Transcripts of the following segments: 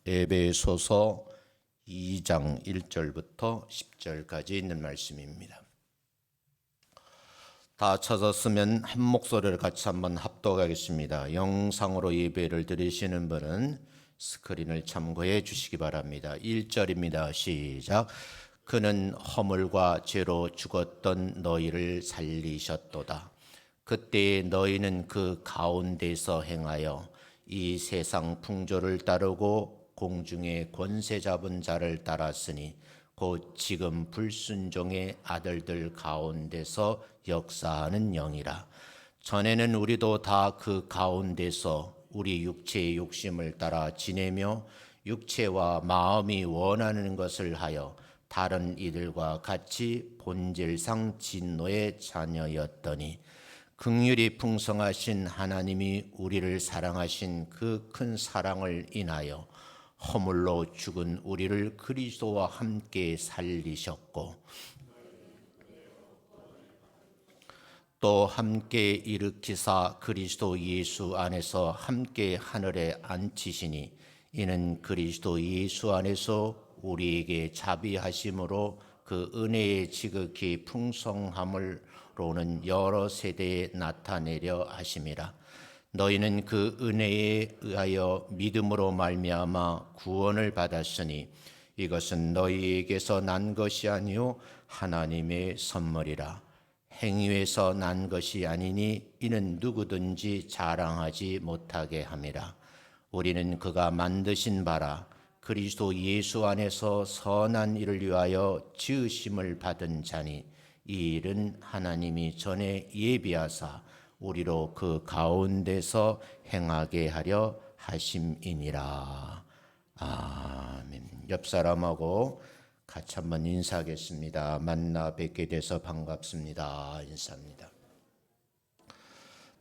에베소서 2장 1절부터 10절까지 있는 말씀입니다. 다 찾았으면 한 목소리를 같이 한번 합독하겠습니다. 영상으로 예배를 드리시는 분은 스크린을 참고해 주시기 바랍니다. 1절입니다. 시작. 그는 허물과 죄로 죽었던 너희를 살리셨도다. 그때 너희는 그 가운데서 행하여 이 세상 풍조를 따르고 공중의 권세 잡은 자를 따랐으니 곧 지금 불순종의 아들들 가운데서 역사하는 영이라. 전에는 우리도 다 그 가운데서 우리 육체의 욕심을 따라 지내며 육체와 마음이 원하는 것을 하여 다른 이들과 같이 본질상 진노의 자녀였더니 긍휼이 풍성하신 하나님이 우리를 사랑하신 그 큰 사랑을 인하여 허물로 죽은 우리를 그리스도와 함께 살리셨고 또 함께 일으키사 그리스도 예수 안에서 함께 하늘에 앉히시니 이는 그리스도 예수 안에서 우리에게 자비하심으로 그 은혜의 지극히 풍성함으로는 여러 세대에 나타내려 하심이라. 너희는 그 은혜에 의하여 믿음으로 말미암아 구원을 받았으니 이것은 너희에게서 난 것이 아니요 하나님의 선물이라. 행위에서 난 것이 아니니 이는 누구든지 자랑하지 못하게 함이라. 우리는 그가 만드신 바라 그리스도 예수 안에서 선한 일을 위하여 지으심을 받은 자니 이 일은 하나님이 전에 예비하사 우리로 그 가운데서 행하게 하려 하심이니라. 아멘. 옆 사람하고 같이 한번 인사하겠습니다. 만나 뵙게 돼서 반갑습니다. 인사합니다.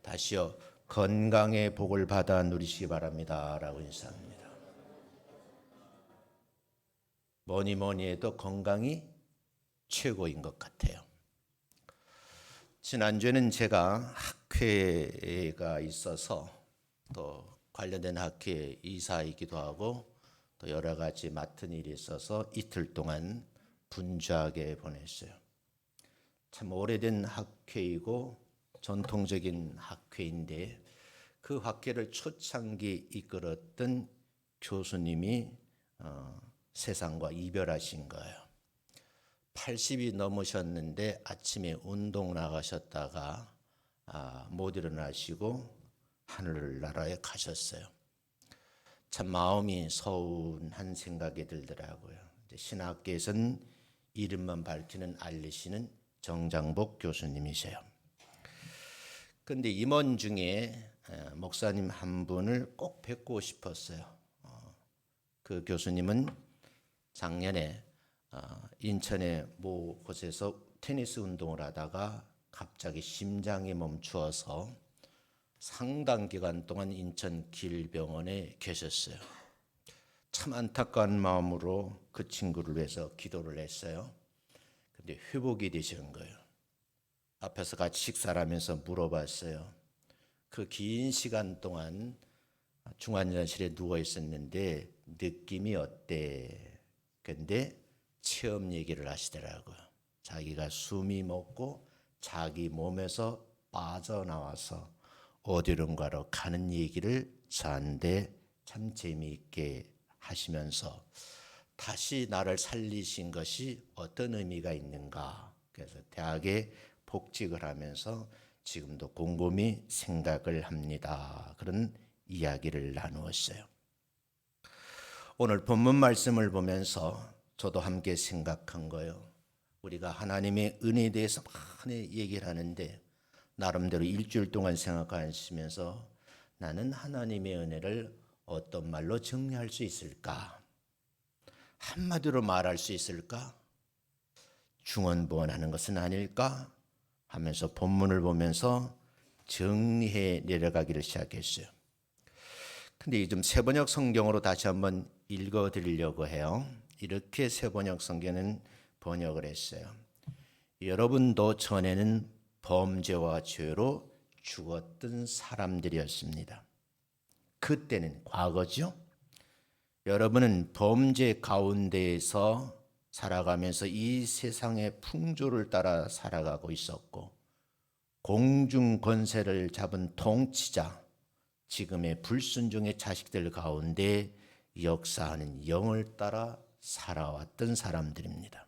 다시요. 건강의 복을 받아 누리시기 바랍니다. 라고 인사합니다. 뭐니 해도 건강이 최고인 것 같아요. 지난주에는 제가 학회가 있어서 또 관련된 학회 이사이기도 하고 또 여러 가지 맡은 일이 있어서 이틀 동안 분주하게 보냈어요. 참 오래된 학회이고 전통적인 학회인데 그 학회를 초창기 이끌었던 교수님이 세상과 이별하신 거예요. 80이 넘으셨는데 아침에 운동 나가셨다가 못 일어나시고 하늘나라에 가셨어요. 참 마음이 서운한 생각이 들더라고요. 신학계에서는 이름만 밝히는 알리시는 정장복 교수님이세요. 그런데 임원 중에 목사님 한 분을 꼭 뵙고 싶었어요. 그 교수님은 작년에 인천의 모 곳에서 테니스 운동을 하다가 갑자기 심장이 멈추어서 상당 기간 동안 인천 길병원에 계셨어요. 참 안타까운 마음으로 그 친구를 위해서 기도를 했어요. 근데 회복이 되신 거예요. 앞에서 같이 식사를 하면서 물어봤어요. 그 긴 시간 동안 중환자실에 누워 있었는데 느낌이 어때? 근데 체험 얘기를 하시더라고요. 자기가 숨이 멎고 자기 몸에서 빠져나와서 어디론가로 가는 얘기를 저한테 참 재미있게 하시면서 다시 나를 살리신 것이 어떤 의미가 있는가. 그래서 대학에 복직을 하면서 지금도 곰곰이 생각을 합니다. 그런 이야기를 나누었어요. 오늘 본문 말씀을 보면서 저도 함께 생각한 거예요. 우리가 하나님의 은혜에 대해서 많이 얘기를 하는데 나름대로 일주일 동안 생각하시면서 나는 하나님의 은혜를 어떤 말로 정리할 수 있을까? 한마디로 말할 수 있을까? 중언부언하는 것은 아닐까? 하면서 본문을 보면서 정리해 내려가기를 시작했어요. 근데 좀 세번역 성경으로 다시 한번 읽어 드리려고 해요. 이렇게 세번역 성경은 번역을 했어요. 여러분도 전에는 범죄와 죄로 죽었던 사람들이었습니다. 그때는 과거죠. 여러분은 범죄 가운데에서 살아가면서 이 세상의 풍조를 따라 살아가고 있었고, 공중 권세를 잡은 통치자, 지금의 불순종의 자식들 가운데 역사하는 영을 따라 살아왔던 사람들입니다.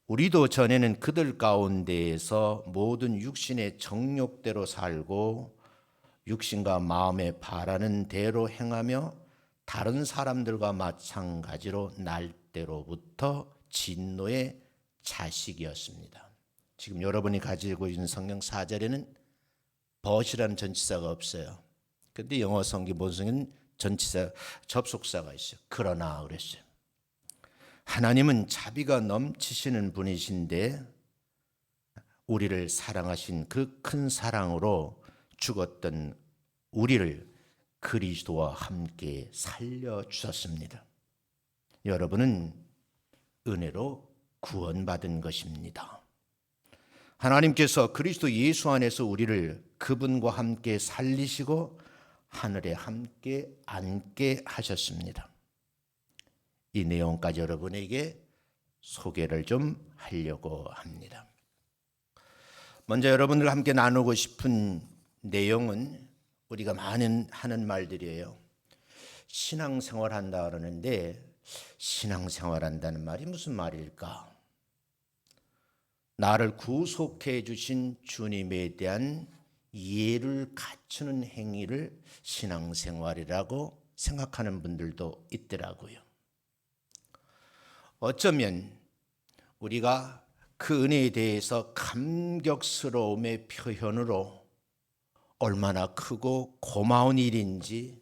우리도 전에는 그들 가운데에서 모든 육신의 정욕대로 살고 육신과 마음에 바라는 대로 행하며 다른 사람들과 마찬가지로 날 때로부터 진노의 자식이었습니다. 지금 여러분이 가지고 있는 성경 4절에는 but이라는 전치사가 없어요. 그런데 영어 성경 본성에는 전치사 접속사가 있어요. 그러나 그랬어요. 하나님은 자비가 넘치시는 분이신데 우리를 사랑하신 그 큰 사랑으로 죽었던 우리를 그리스도와 함께 살려주셨습니다. 여러분은 은혜로 구원받은 것입니다. 하나님께서 그리스도 예수 안에서 우리를 그분과 함께 살리시고 하늘에 함께 앉게 하셨습니다. 이 내용까지 여러분에게 소개를 좀 하려고 합니다. 먼저 여러분들과 함께 나누고 싶은 내용은 우리가 많은 하는 말들이에요. 신앙생활 한다 그러는데 신앙생활 한다는 말이 무슨 말일까? 나를 구속해 주신 주님에 대한 이해를 갖추는 행위를 신앙생활이라고 생각하는 분들도 있더라고요. 어쩌면 우리가 그 은혜에 대해서 감격스러움의 표현으로 얼마나 크고 고마운 일인지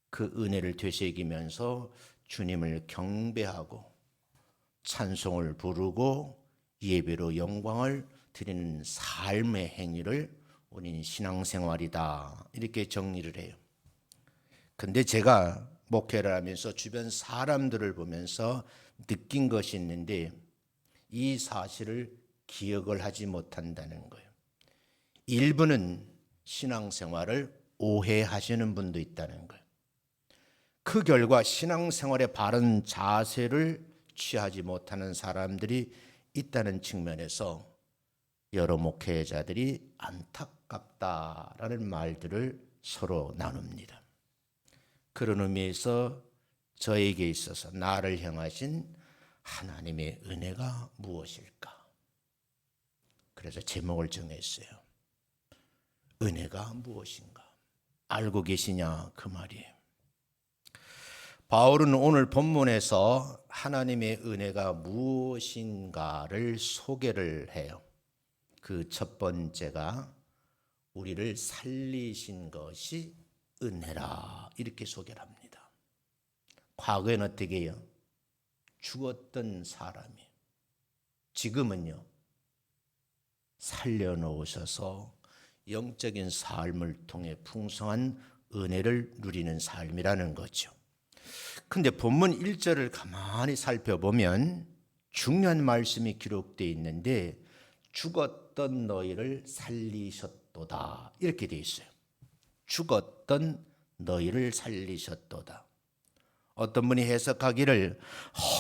그 은혜를 되새기면서 주님을 경배하고 찬송을 부르고 예배로 영광을 드리는 삶의 행위를 우리는 신앙생활이다 이렇게 정리를 해요. 근데 제가 목회를 하면서 주변 사람들을 보면서 느낀 것이 있는데 이 사실을 기억을 하지 못한다는 거예요. 일부는 신앙생활을 오해하시는 분도 있다는 거예요. 그 결과 신앙생활의 바른 자세를 취하지 못하는 사람들이 있다는 측면에서 여러 목회자들이 안타깝다라는 말들을 서로 나눕니다. 그런 의미에서 저에게 있어서 나를 향하신 하나님의 은혜가 무엇일까? 그래서 제목을 정했어요. 은혜가 무엇인가? 알고 계시냐? 그 말이에요. 바울은 오늘 본문에서 하나님의 은혜가 무엇인가를 소개를 해요. 그 첫 번째가 우리를 살리신 것이 은혜라 이렇게 소개를 합니다. 과거엔 어떻게 해요? 죽었던 사람이 지금은요 살려놓으셔서 영적인 삶을 통해 풍성한 은혜를 누리는 삶이라는 거죠. 근데 본문 1절을 가만히 살펴보면 중요한 말씀이 기록되어 있는데 죽었던 너희를 살리셨도다 이렇게 되어 있어요. 죽었던 너희를 살리셨도다. 어떤 분이 해석하기를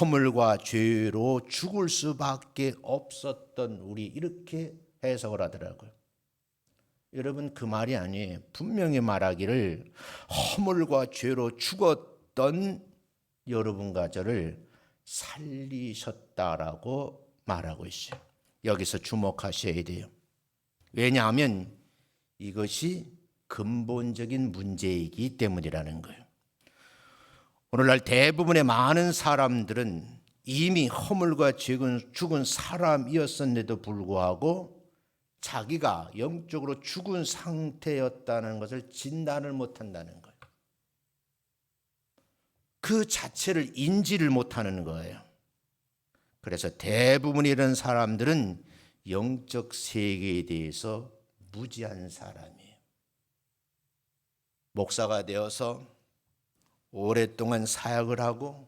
허물과 죄로 죽을 수밖에 없었던 우리 이렇게 해석을 하더라고요. 여러분 그 말이 아니에요. 분명히 말하기를 허물과 죄로 죽었던 여러분과 저를 살리셨다라고 말하고 있어요. 여기서 주목하셔야 돼요. 왜냐하면 이것이 근본적인 문제이기 때문이라는 거예요. 오늘날 대부분의 많은 사람들은 이미 허물과 죽은 사람이었음에도 불구하고 자기가 영적으로 죽은 상태였다는 것을 진단을 못한다는 거예요. 그 자체를 인지를 못하는 거예요. 그래서 대부분 이런 사람들은 영적 세계에 대해서 무지한 사람이에요. 목사가 되어서 오랫동안 사역을 하고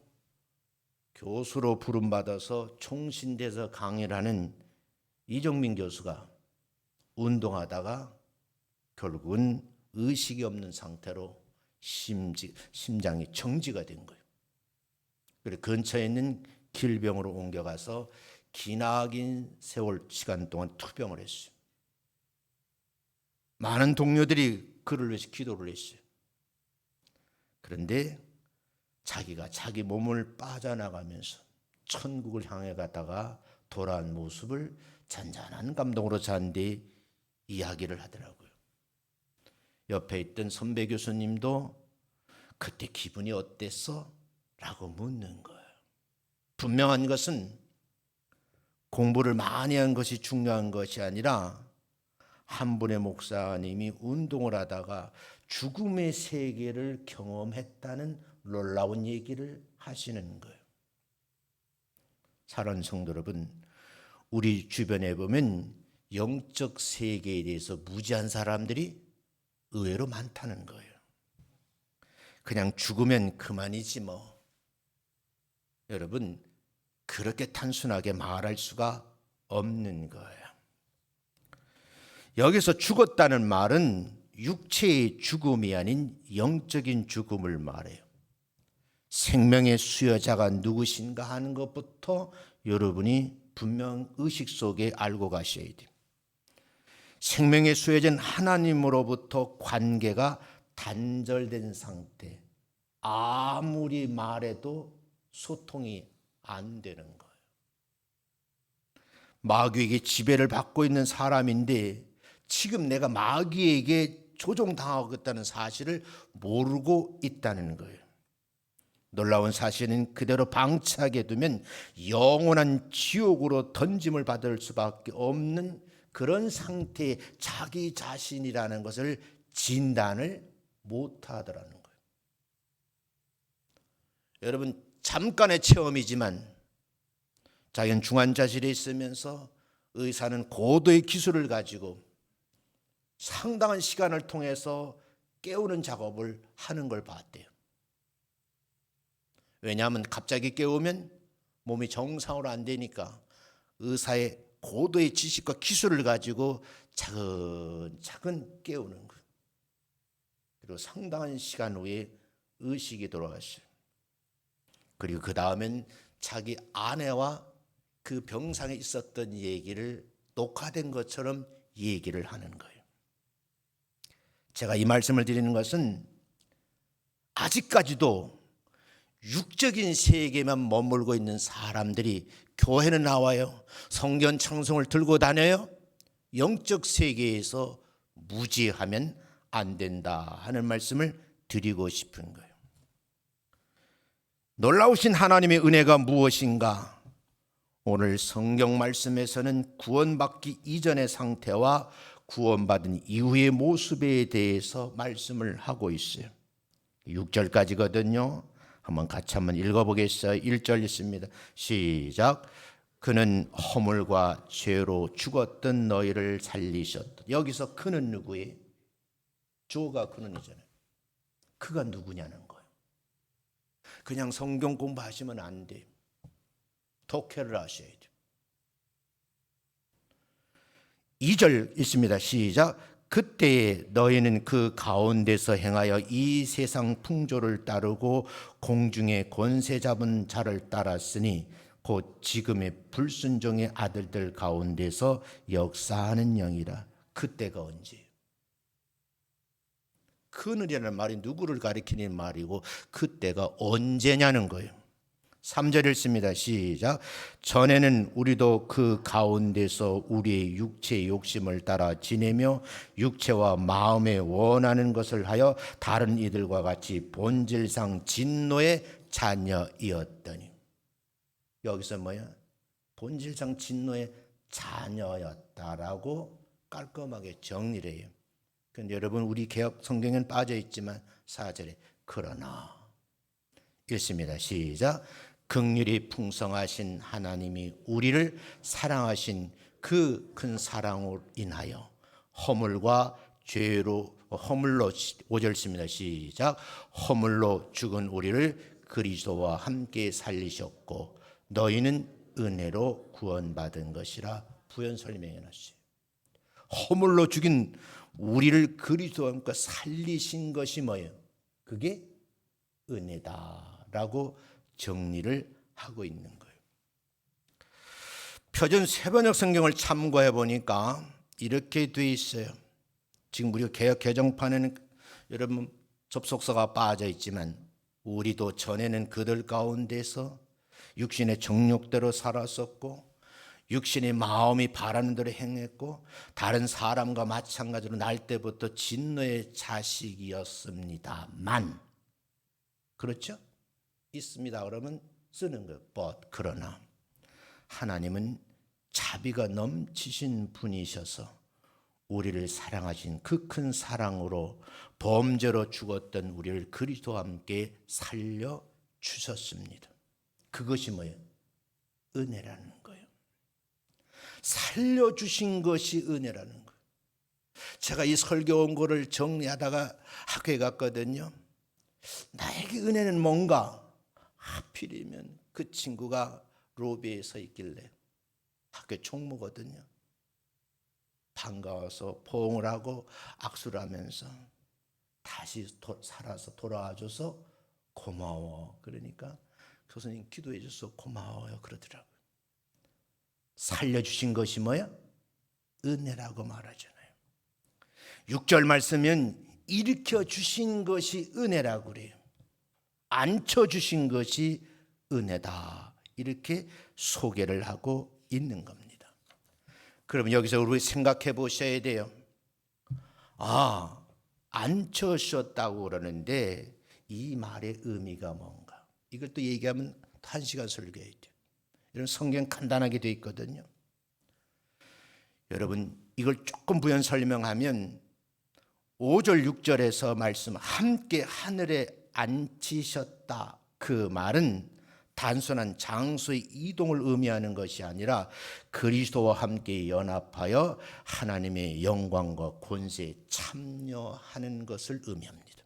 교수로 부름받아서 총신돼서 강의를 하는 이종민 교수가 운동하다가 결국은 의식이 없는 상태로 심장이 정지가 된 거예요. 그래서 근처에 있는 길병으로 옮겨가서 기나긴 세월 시간 동안 투병을 했어요. 많은 동료들이 그를 위해서 기도를 했어요. 그런데 자기가 자기 몸을 빠져나가면서 천국을 향해 가다가 돌아온 모습을 잔잔한 감동으로 잔 뒤 이야기를 하더라고요. 옆에 있던 선배 교수님도 그때 기분이 어땠어? 라고 묻는 거예요. 분명한 것은 공부를 많이 한 것이 중요한 것이 아니라 한 분의 목사님이 운동을 하다가 죽음의 세계를 경험했다는 놀라운 얘기를 하시는 거예요. 사랑하는 성도 여러분, 우리 주변에 보면 영적 세계에 대해서 무지한 사람들이 의외로 많다는 거예요. 그냥 죽으면 그만이지 뭐. 여러분, 그렇게 단순하게 말할 수가 없는 거예요. 여기서 죽었다는 말은 육체의 죽음이 아닌 영적인 죽음을 말해요. 생명의 수여자가 누구신가 하는 것부터 여러분이 분명 의식 속에 알고 가셔야 돼요. 생명의 수여자는 하나님으로부터 관계가 단절된 상태, 아무리 말해도 소통이 안 되는 거예요. 마귀에게 지배를 받고 있는 사람인데 지금 내가 마귀에게 조종당하고 있다는 사실을 모르고 있다는 거예요. 놀라운 사실은 그대로 방치하게 두면 영원한 지옥으로 던짐을 받을 수밖에 없는 그런 상태의 자기 자신이라는 것을 진단을 못하더라는 거예요. 여러분, 잠깐의 체험이지만 자기는 중환자실에 있으면서 의사는 고도의 기술을 가지고 상당한 시간을 통해서 깨우는 작업을 하는 걸 봤대요. 왜냐하면 갑자기 깨우면 몸이 정상으로 안 되니까 의사의 고도의 지식과 기술을 가지고 차근차근 깨우는 거예요. 그리고 상당한 시간 후에 의식이 돌아갔어요. 그리고 그 다음엔 자기 아내와 그 병상에 있었던 얘기를 녹화된 것처럼 얘기를 하는 거예요. 제가 이 말씀을 드리는 것은 아직까지도 육적인 세계만 머물고 있는 사람들이 교회는 나와요. 성경 찬송을 들고 다녀요. 영적 세계에서 무지하면 안 된다 하는 말씀을 드리고 싶은 거예요. 놀라우신 하나님의 은혜가 무엇인가? 오늘 성경 말씀에서는 구원받기 이전의 상태와 구원받은 이후의 모습에 대해서 말씀을 하고 있어요. 6절까지거든요. 같이 한번 읽어보겠어요. 1절 있습니다. 시작. 그는 허물과 죄로 죽었던 너희를 살리셨다. 여기서 그는 누구예요? 주어가 그는이잖아요. 그가 누구냐는 거예요. 그냥 성경 공부하시면 안 돼요. 독해를 하셔야 돼요. 2절 있습니다. 시작. 그때에 너희는 그 가운데서 행하여 이 세상 풍조를 따르고 공중의 권세 잡은 자를 따랐으니 곧 지금의 불순종의 아들들 가운데서 역사하는 영이라. 그때가 언제예요? 그늘이라는 말이 누구를 가리키는 말이고 그때가 언제냐는 거예요. 3절 읽습니다. 시작. 전에는 우리도 그 가운데서 우리의 육체의 욕심을 따라 지내며 육체와 마음에 원하는 것을 하여 다른 이들과 같이 본질상 진노의 자녀이었더니. 여기서 뭐야? 본질상 진노의 자녀였다라고 깔끔하게 정리를 해요. 그런데 여러분, 우리 개역 성경에는 빠져 있지만 4절에 그러나 읽습니다. 시작. 긍휼이 풍성하신 하나님이 우리를 사랑하신 그 큰 사랑으로 인하여 허물로 5절 있습니다. 시작. 허물로 죽은 우리를 그리스도와 함께 살리셨고 너희는 은혜로 구원받은 것이라 부연 설명해 놨어요. 허물로 죽인 우리를 그리스도와 함께 살리신 것이 뭐예요? 그게 은혜다라고 정리를 하고 있는 거예요. 표준 세번역 성경을 참고해 보니까 이렇게 돼 있어요. 지금 우리 개역 개정판에는 여러분 접속사가 빠져 있지만 우리도 전에는 그들 가운데서 육신의 정욕대로 살았었고 육신의 마음이 바라는 대로 행했고 다른 사람과 마찬가지로 날 때부터 진노의 자식이었습니다만, 그렇죠? 있습니다 그러면 쓰는 거예요. but 그러나 하나님은 자비가 넘치신 분이셔서 우리를 사랑하신 그 큰 사랑으로 범죄로 죽었던 우리를 그리스도와 함께 살려주셨습니다. 그것이 뭐예요? 은혜라는 거예요. 살려주신 것이 은혜라는 거예요. 제가 이 설교 원고를 정리하다가 학교에 갔거든요. 나에게 은혜는 뭔가? 하필이면 그 친구가 로비에 서 있길래, 학교 총무거든요. 반가워서 포옹을 하고 악수를 하면서 다시 살아서 돌아와줘서 고마워. 그러니까 교수님 기도해 줘서 고마워요 그러더라고요. 살려주신 것이 뭐야? 은혜라고 말하잖아요. 6절 말씀은 일으켜 주신 것이 은혜라고 그래요. 앉혀주신 것이 은혜다, 이렇게 소개를 하고 있는 겁니다. 그러면 여기서 우리 생각해 보셔야 돼요. 앉혀주셨다고 그러는데 이 말의 의미가 뭔가? 이걸 또 얘기하면 1시간 설교해야 돼요. 이런 성경 간단하게 되어 있거든요. 여러분 이걸 조금 부연 설명하면 5절 6절에서 말씀 함께 하늘에 앉히셨다, 그 말은 단순한 장소의 이동을 의미하는 것이 아니라 그리스도와 함께 연합하여 하나님의 영광과 권세에 참여하는 것을 의미합니다.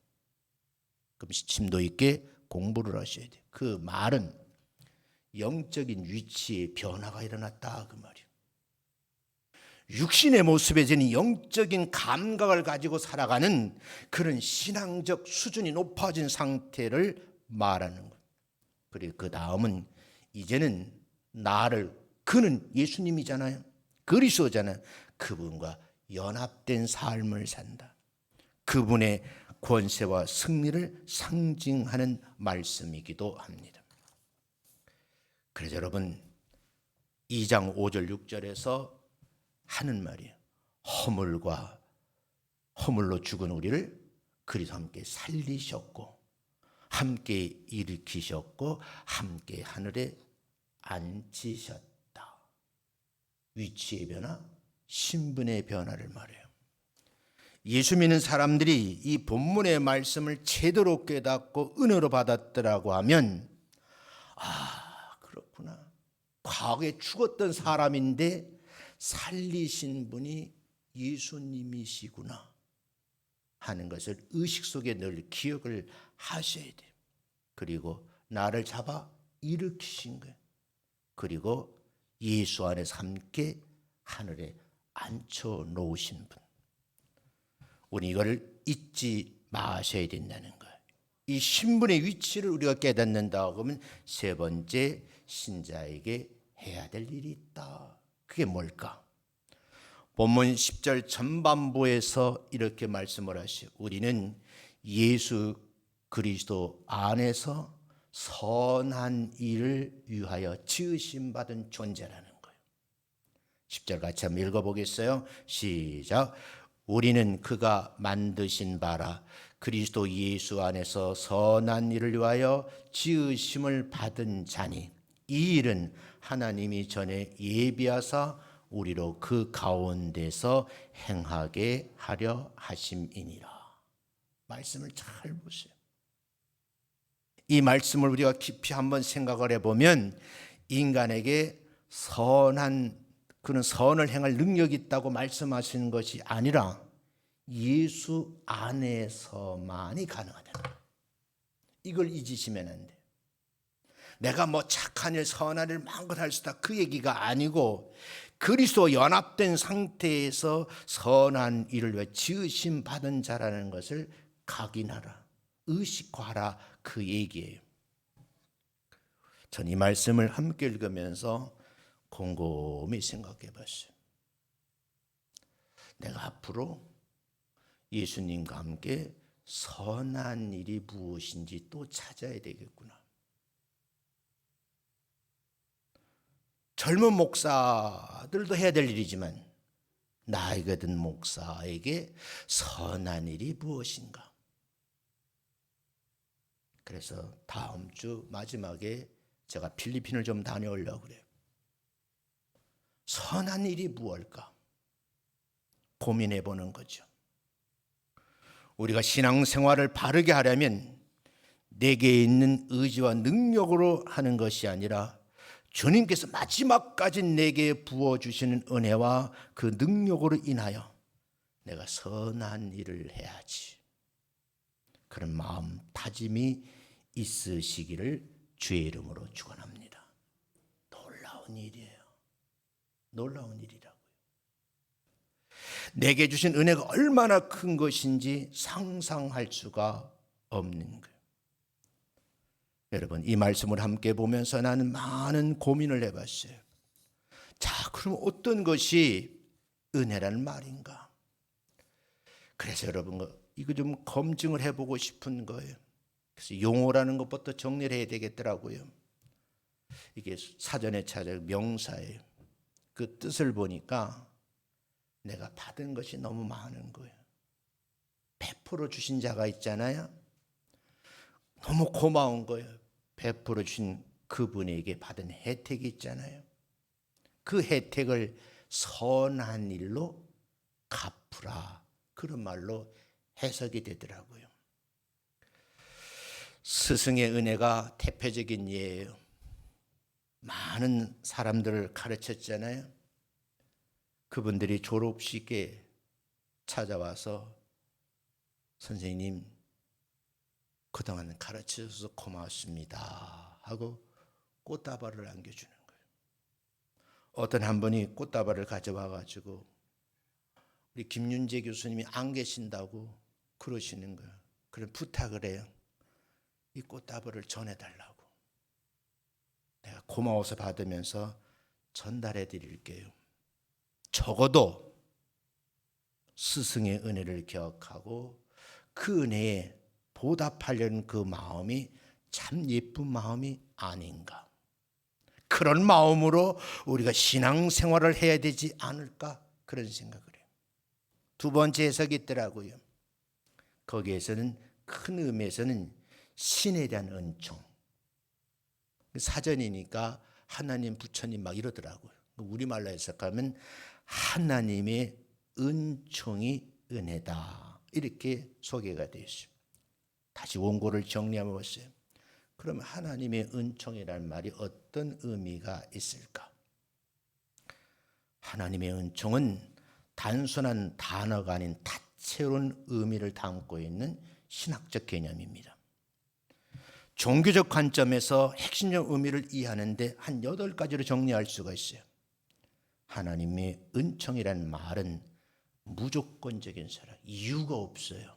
그럼 심도 있게 공부를 하셔야 돼요. 그 말은 영적인 위치의 변화가 일어났다 그 말이에요. 육신의 모습에 지닌 영적인 감각을 가지고 살아가는 그런 신앙적 수준이 높아진 상태를 말하는 거예요. 그리고 그 다음은 이제는 나를, 그는 예수님이잖아요. 그리스도잖아요. 그분과 연합된 삶을 산다. 그분의 권세와 승리를 상징하는 말씀이기도 합니다. 그래서 여러분 2장 5절 6절에서 하는 말이에요. 허물로 죽은 우리를 그리스도와 함께 살리셨고 함께 일으키셨고 함께 하늘에 앉히셨다. 위치의 변화, 신분의 변화를 말해요. 예수 믿는 사람들이 이 본문의 말씀을 제대로 깨닫고 은혜로 받았더라고 하면, 그렇구나, 과거에 죽었던 사람인데 살리신 분이 예수님이시구나 하는 것을 의식 속에 늘 기억을 하셔야 돼요. 그리고 나를 잡아 일으키신 거예요. 그리고 예수 안에서 함께 하늘에 앉혀 놓으신 분. 우리 이걸 잊지 마셔야 된다는 거예요. 이 신분의 위치를 우리가 깨닫는다 그러면 세 번째, 신자에게 해야 될 일이 있다. 그게 뭘까? 본문 10절 전반부에서 이렇게 말씀을 하시오. 우리는 예수 그리스도 안에서 선한 일을 위하여 지으심 받은 존재라는 거예요. 10절 같이 한번 읽어보겠어요? 시작. 우리는 그가 만드신 바라 그리스도 예수 안에서 선한 일을 위하여 지으심을 받은 자니 이 일은 하나님이 전에 예비하사 우리로 그 가운데서 행하게 하려 하심이니라. 말씀을 잘 보세요. 이 말씀을 우리가 깊이 한번 생각을 해보면 인간에게 그런 선을 행할 능력이 있다고 말씀하시는 것이 아니라 예수 안에서만이 가능하다. 이걸 잊으시면 안 돼요. 내가 뭐 착한 일, 선한 일 마음껏 할 수 있다, 그 얘기가 아니고 그리스도와 연합된 상태에서 선한 일을 위해 지으심 받은 자라는 것을 각인하라. 의식화하라 그 얘기예요. 전 이 말씀을 함께 읽으면서 곰곰이 생각해 봤어요. 내가 앞으로 예수님과 함께 선한 일이 무엇인지 또 찾아야 되겠구나. 젊은 목사들도 해야 될 일이지만 나이가 든 목사에게 선한 일이 무엇인가. 그래서 다음 주 마지막에 제가 필리핀을 좀 다녀오려고 그래요. 선한 일이 무엇일까 고민해 보는 거죠. 우리가 신앙생활을 바르게 하려면 내게 있는 의지와 능력으로 하는 것이 아니라 주님께서 마지막까지 내게 부어주시는 은혜와 그 능력으로 인하여 내가 선한 일을 해야지. 그런 마음 다짐이 있으시기를 주의 이름으로 축원합니다. 놀라운 일이에요. 놀라운 일이라고요. 내게 주신 은혜가 얼마나 큰 것인지 상상할 수가 없는 거예요. 여러분, 이 말씀을 함께 보면서 나는 많은 고민을 해봤어요. 자, 그럼 어떤 것이 은혜라는 말인가? 그래서 여러분, 이거 좀 검증을 해보고 싶은 거예요. 그래서 용어라는 것부터 정리를 해야 되겠더라고요. 이게 사전에 찾아 명사예요. 그 뜻을 보니까 내가 받은 것이 너무 많은 거예요. 베풀어 주신 자가 있잖아요. 너무 고마운 거예요. 베풀어 주신 그분에게 받은 혜택이 있잖아요. 그 혜택을 선한 일로 갚으라. 그런 말로 해석이 되더라고요. 스승의 은혜가 대표적인 예예요. 많은 사람들을 가르쳤잖아요. 그분들이 졸업식에 찾아와서 선생님 그동안 가르쳐줘서 고맙습니다 하고 꽃다발을 안겨주는 거예요. 어떤 한 분이 꽃다발을 가져와 가지고 우리 김윤재 교수님이 안 계신다고 그러시는 거예요. 그럼 부탁을 해요. 이 꽃다발을 전해달라고. 내가 고마워서 받으면서 전달해 드릴게요. 적어도 스승의 은혜를 기억하고 그 은혜에 보답하려는 그 마음이 참 예쁜 마음이 아닌가. 그런 마음으로 우리가 신앙생활을 해야 되지 않을까 그런 생각을 해요. 두 번째 해석이 있더라고요. 거기에서는 큰 의미에서는 신에 대한 은총. 사전이니까 하나님, 부처님 막 이러더라고요. 우리말로 해석하면 하나님의 은총이 은혜다. 이렇게 소개가 되어 있습니다. 다시 원고를 정리하면 보세요. 그러면 하나님의 은총이라는 말이 어떤 의미가 있을까? 하나님의 은총은 단순한 단어가 아닌 다채로운 의미를 담고 있는 신학적 개념입니다. 종교적 관점에서 핵심적 의미를 이해하는데 한 8가지로 정리할 수가 있어요. 하나님의 은총이라는 말은 무조건적인 사랑, 이유가 없어요.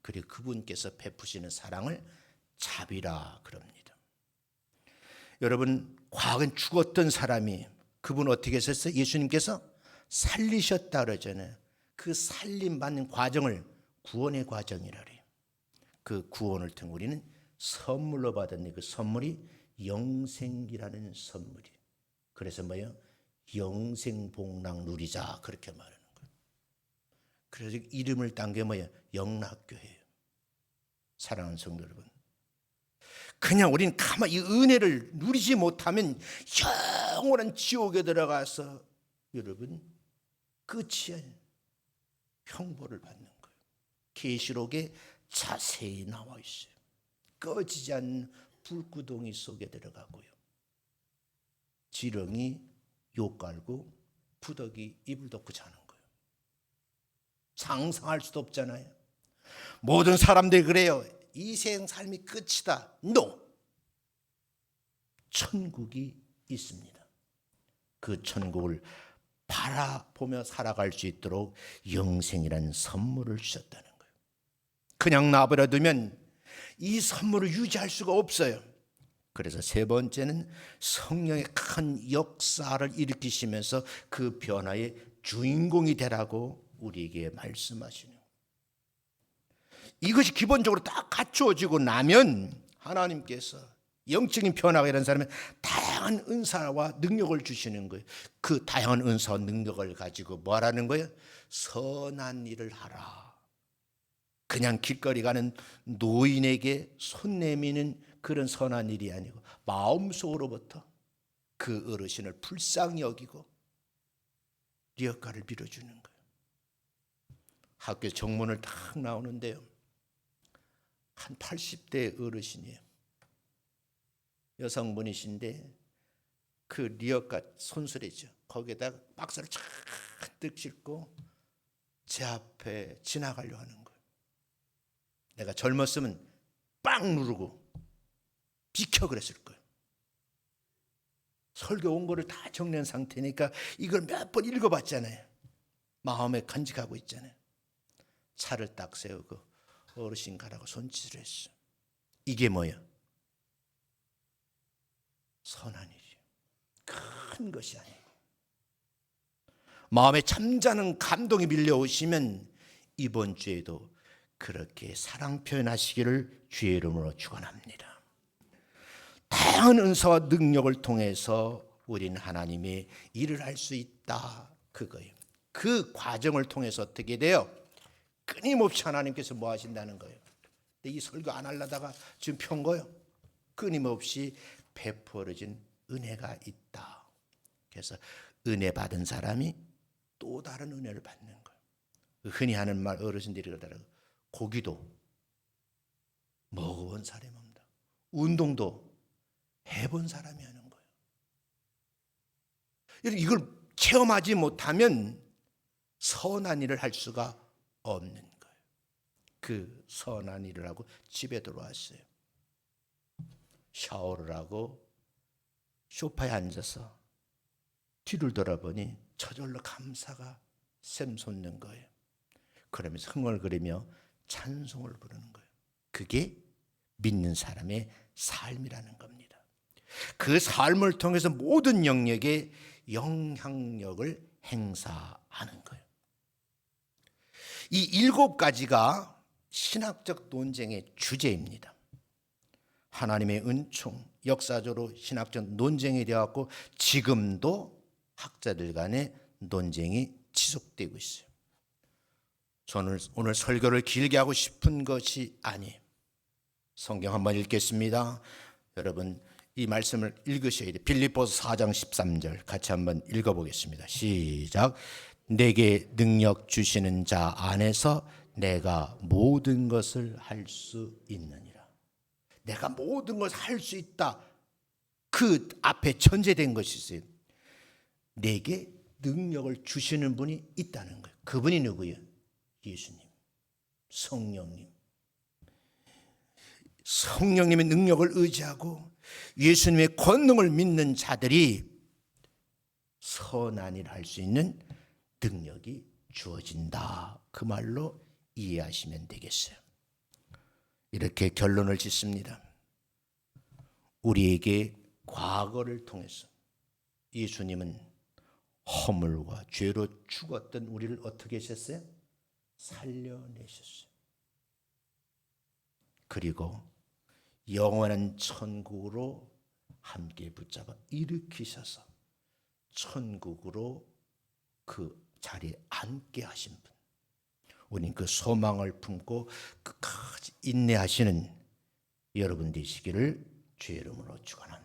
그리고 그분께서 베푸시는 사랑을 자비라 그럽니다. 여러분, 과거엔 죽었던 사람이 그분 어떻게 했었어요? 예수님께서 살리셨다 그러잖아요. 그 살림받는 과정을 구원의 과정이라 그래요. 그 구원을 통해 우리는 선물로 받은 그 선물이 영생이라는 선물이에요. 그래서 뭐예요? 영생복락 누리자 그렇게 말하는 거예요. 그래서 이름을 딴 게 뭐예요? 영락교회예요. 사랑하는 성도 여러분, 그냥 우리는 가만히 이 은혜를 누리지 못하면 영원한 지옥에 들어가서 여러분 끝이야. 형벌을 받는 거예요. 계시록에 자세히 나와 있어요. 꺼지지 않는 불구덩이 속에 들어가고요. 지렁이 욕 깔고 부덕이 이불 덮고 자는 거예요. 상상할 수도 없잖아요. 모든 사람들이 그래요. 이 세상 삶이 끝이다. No. 천국이 있습니다. 그 천국을 바라보며 살아갈 수 있도록 영생이라는 선물을 주셨다는 거예요. 그냥 놔버려 두면 이 선물을 유지할 수가 없어요. 그래서 세 번째는 성령의 큰 역사를 일으키시면서 그 변화의 주인공이 되라고 우리에게 말씀하시는 거예요. 이것이 기본적으로 딱 갖추어지고 나면 하나님께서 영적인 변화가 이런 사람은 다양한 은사와 능력을 주시는 거예요. 그 다양한 은사와 능력을 가지고 뭐 하라는 거예요? 선한 일을 하라. 그냥 길거리 가는 노인에게 손 내미는 그런 선한 일이 아니고 마음속으로부터 그 어르신을 불쌍히 여기고 리어카를 빌어주는 거예요. 학교 정문을 딱 나오는데요, 한 80대 어르신이에요. 여성분이신데 그 리어카 손수레죠, 거기에다 박스를 잔뜩 싣고 제 앞에 지나가려 하는 거예요. 내가 젊었으면 빵 누르고 비켜 그랬을 거예요. 설교 온 거를 다 정리한 상태니까 이걸 몇 번 읽어봤잖아요. 마음에 간직하고 있잖아요. 차를 딱 세우고 어르신 가라고 손짓을 했어. 이게 뭐야? 선한 일이에요. 큰 것이 아니고. 마음에 잠자는 감동이 밀려오시면 이번 주에도 그렇게 사랑 표현하시기를 주의 이름으로 축원합니다. 다양한 은사와 능력을 통해서 우리는 하나님의 일을 할 수 있다, 그거예요. 그 과정을 통해서 어떻게 돼요? 끊임없이 하나님께서 뭐 하신다는 거예요. 이 설교 안 하려다가 지금 편 거예요. 끊임없이 베풀어진 은혜가 있다. 그래서 은혜 받은 사람이 또 다른 은혜를 받는 거예요. 흔히 하는 말, 어르신들이 그러더라고요. 고기도 먹어본 사람이 없다. 운동도 해본 사람이 하는 거예요. 이걸 체험하지 못하면 선한 일을 할 수가 없는 거예요. 그 선한 일을 하고 집에 들어왔어요. 샤워를 하고 소파에 앉아서 뒤를 돌아보니 저절로 감사가 샘솟는 거예요. 그러면서 흥얼거리며 찬송을 부르는 거예요. 그게 믿는 사람의 삶이라는 겁니다. 그 삶을 통해서 모든 영역에 영향력을 행사하는 거예요. 이 7가지가 신학적 논쟁의 주제입니다. 하나님의 은총, 역사적으로 신학적 논쟁이 되었고 지금도 학자들 간의 논쟁이 지속되고 있어요. 저는 오늘 설교를 길게 하고 싶은 것이 아니에요. 성경 한번 읽겠습니다. 여러분 이 말씀을 읽으셔야 돼요. 빌립보서 4장 13절 같이 한번 읽어보겠습니다. 시작. 내게 능력 주시는 자 안에서 내가 모든 것을 할 수 있느니라. 내가 모든 것을 할 수 있다. 그 앞에 전제된 것이 있어요. 내게 능력을 주시는 분이 있다는 거예요. 그분이 누구예요? 예수님, 성령님. 성령님의 능력을 의지하고 예수님의 권능을 믿는 자들이 선한 일을 할 수 있는 능력이 주어진다. 그 말로 이해하시면 되겠어요. 이렇게 결론을 짓습니다. 우리에게 과거를 통해서 예수님은 허물과 죄로 죽었던 우리를 어떻게 하셨어요? 살려내셨어요. 그리고 영원한 천국으로 함께 붙잡아 일으키셔서 천국으로 그 자리에 앉게 하신 분. 우리는 그 소망을 품고 끝까지 인내하시는 여러분 되시기를 주의 이름으로 축원합니다.